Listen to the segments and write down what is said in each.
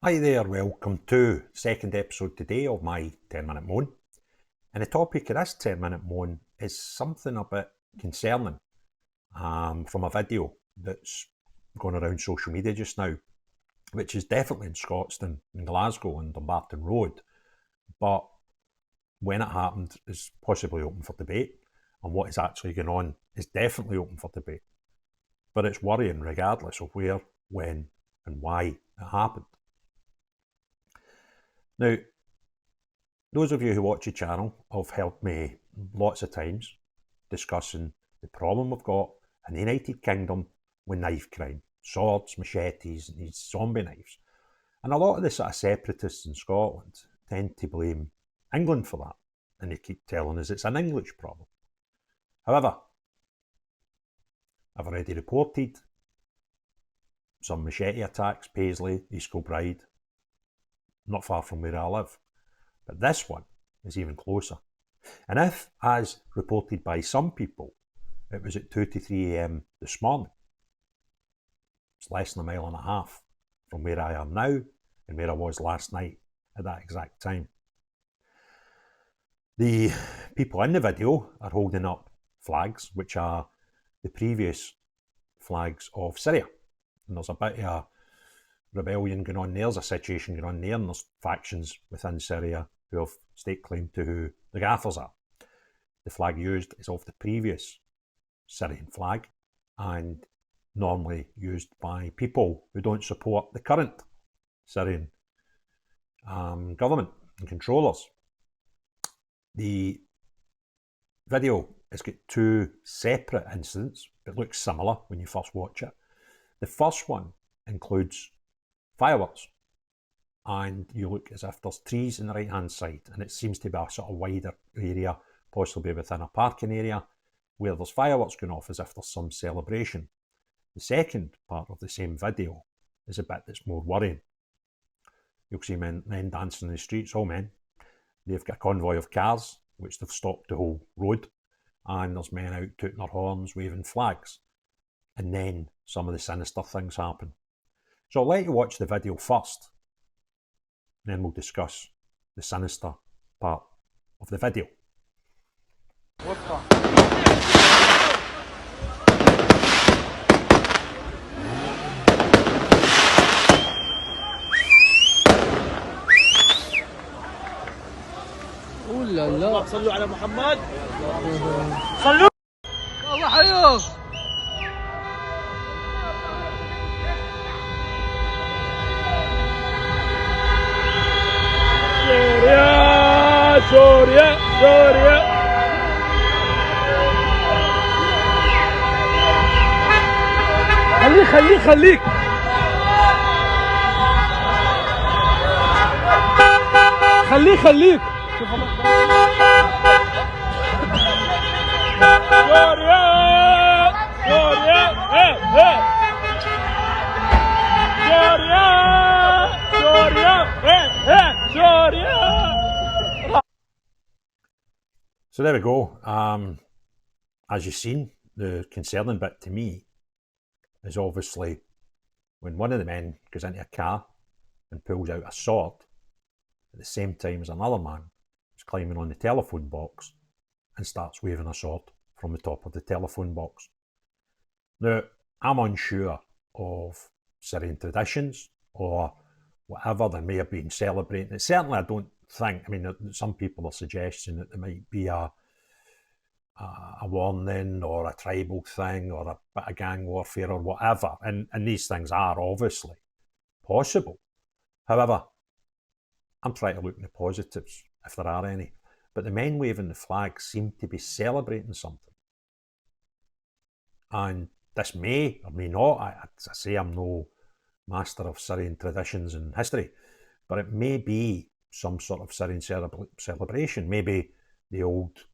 Hi there, welcome to the second episode today of my 10-minute moan. And the topic of this 10-minute moan is something a bit concerning from a video that's going around social media just now, which is definitely in Scotstoun, in Glasgow, on Dumbarton Road. But when it happened is possibly open for debate, and what is actually going on is definitely open for debate. But it's worrying regardless of where, when, and why it happened. Now, those of you who watch the channel have heard me lots of times discussing the problem we've got in the United Kingdom with knife crime, swords, machetes, and these zombie knives. And a lot of the sort of separatists in Scotland tend to blame England for that, and they keep telling us it's an English problem. However, I've already reported some machete attacks, Paisley, East Kilbride, not far from where I live. But this one is even closer. And if, as reported by some people, it was at 2 to 3 a.m. this morning, it's less than a mile and a half from where I am now and where I was last night at that exact time. The people in the video are holding up flags, which are the previous flags of Syria. And there's a bit of a rebellion going on there, there's a situation going on there, and there's factions within Syria who have state claim to who the gaffers are. The flag used is of the previous Syrian flag and normally used by people who don't support the current Syrian government and controllers. The video has got two separate incidents, but looks similar when you first watch it. The first one includes fireworks, and you look as if there's trees on the right hand side, and it seems to be a sort of wider area, possibly within a parking area, where there's fireworks going off as if there's some celebration. The second part of the same video is a bit that's more worrying. You'll see men dancing in the streets, all men. They've got a convoy of cars which they've stopped the whole road, and there's men out tooting their horns, waving flags, and then some of the sinister things happen. So I'll let you watch the video first, and then we'll discuss the sinister part of the video. اوه لا لا صلوا على محمد. صلوا الله حيوك. سوريا سوريا سوريا. خليك شوف سوريا سوريا سوريا سوريا. So there we go. As you've seen, the concerning bit to me is obviously when one of the men goes into a car and pulls out a sword at the same time as another man is climbing on the telephone box and starts waving a sword from the top of the telephone box. Now, I'm unsure of Syrian traditions or whatever they may have been celebrating. Certainly I don't think, some people are suggesting that there might be a warning or a tribal thing or a bit of gang warfare or whatever, and these things are obviously possible. However, I'm trying to look at the positives, if there are any, but the men waving the flag seem to be celebrating something. And this may or may not, I say I'm no master of Syrian traditions and history, but it may be some sort of Syrian celebration. Maybe the old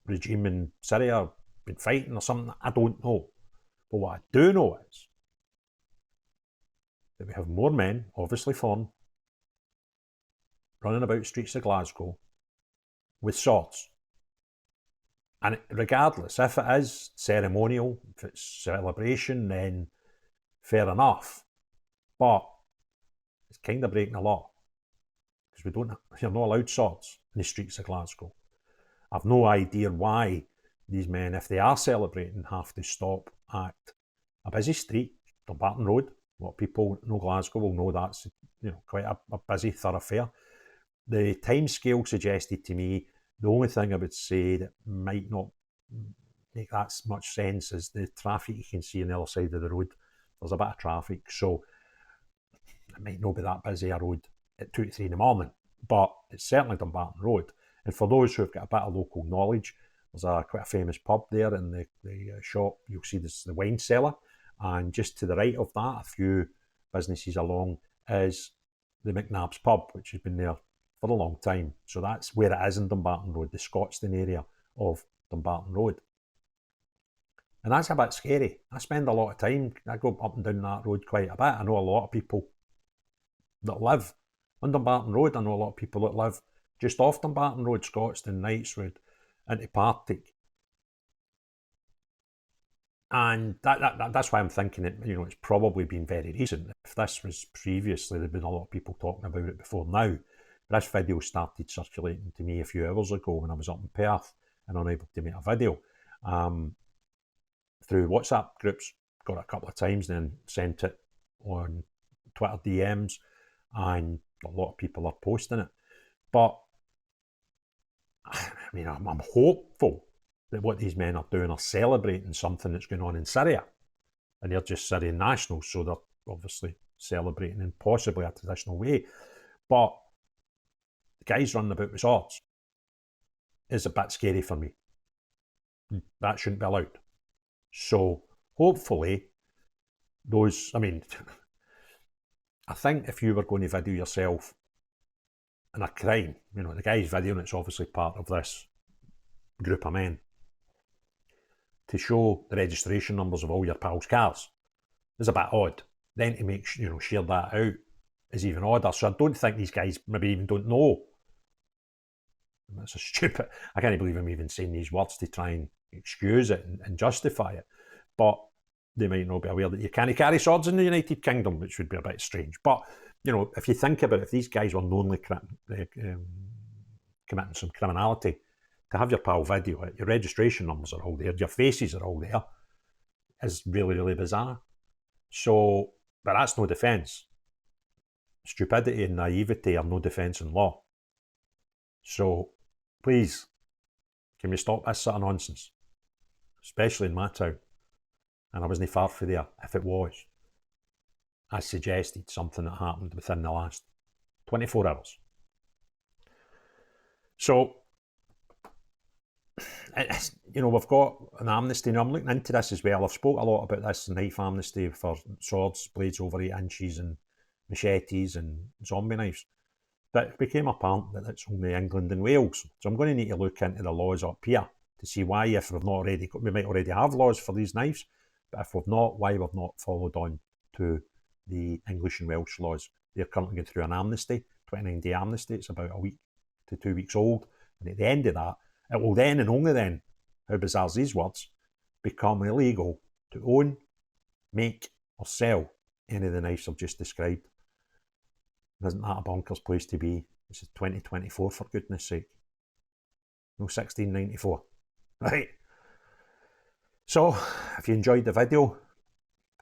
regime in Syria have been fighting or something, I don't know. But what I do know is that we have more men, obviously foreign, running about streets of Glasgow with swords. And regardless, if it is ceremonial, if it's celebration, then fair enough. But it's kind of breaking the law, because you're not allowed swords in the streets of Glasgow. I've no idea why these men, if they are celebrating, have to stop at a busy street, Dumbarton Road. A lot of people know Glasgow will know that's quite a busy thoroughfare. The time scale suggested to me, the only thing I would say that might not make that much sense is the traffic you can see on the other side of the road. There's a bit of traffic, so it might not be that busy a road at 2 to 3 in the morning, but it's certainly Dumbarton Road. And for those who have got a bit of local knowledge, there's quite a famous pub there in the shop. You'll see this, the wine cellar, and just to the right of that, a few businesses along, is the McNabb's pub, which has been there for a long time. So that's where it is in Dumbarton Road, the Scotstoun area of Dumbarton Road. And that's a bit scary. I spend a lot of time, I go up and down that road quite a bit. I know a lot of people that live on Dumbarton Road. I know a lot of people that live just off Dumbarton Road, Scotstoun, Knightswood, into Partick. And that's why I'm thinking it's probably been very recent. If this was previously, there'd been a lot of people talking about it before now. But this video started circulating to me a few hours ago when I was up in Perth and unable to make a video. Through WhatsApp groups, got it a couple of times, then sent it on Twitter DMs, and a lot of people are posting it. But I mean, I'm hopeful that what these men are doing are celebrating something that's going on in Syria, and they're just Syrian nationals, so they're obviously celebrating in possibly a traditional way. But the guys running about with swords is a bit scary for me. That shouldn't be allowed. So hopefully those, I mean, I think if you were going to video yourself in a crime, the guy's videoing it's obviously part of this group of men, to show the registration numbers of all your pals' cars is a bit odd. Then to make share that out is even odder. So I don't think these guys maybe even don't know. That's a stupid, I can't believe I'm even saying these words to try and excuse it and justify it. But they might not be aware that you can't carry swords in the United Kingdom, which would be a bit strange. But, if you think about it, if these guys were knowingly committing some criminality, to have your pal video it, your registration numbers are all there, your faces are all there, is really, really bizarre. So, but that's no defence. Stupidity and naivety are no defence in law. So, please, can we stop this sort of nonsense? Especially in my town. And I wasn't far from there, if it was. I suggested something that happened within the last 24 hours. So, we've got an amnesty. Now, I'm looking into this as well. I've spoke a lot about this knife amnesty for swords, blades over 8 inches, and machetes and zombie knives. But it became apparent that it's only England and Wales. So I'm going to need to look into the laws up here to see why, if we've not already, we might already have laws for these knives, but if we've not, why we've not followed on to the English and Welsh laws. They're currently going through an amnesty, 29-day amnesty. It's about a week to 2 weeks old. And at the end of that, it will then and only then, how bizarre these words, become illegal to own, make or sell any of the knives I've just described. Isn't that a bonkers place to be? This is 2024, for goodness sake. No 1694. Right? So, if you enjoyed the video,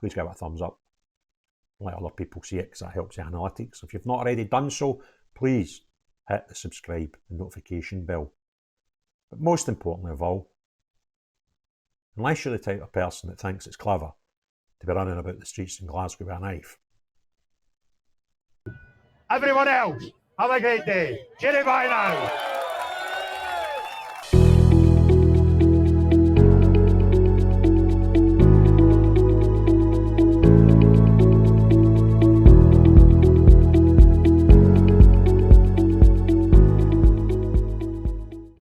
please give it a thumbs up. Let other people see it, because that helps the analytics. If you've not already done so, please hit the subscribe and notification bell. But most importantly of all, unless you're the type of person that thinks it's clever to be running about the streets in Glasgow with a knife. Everyone else, have a great day. Cheerio, bye now.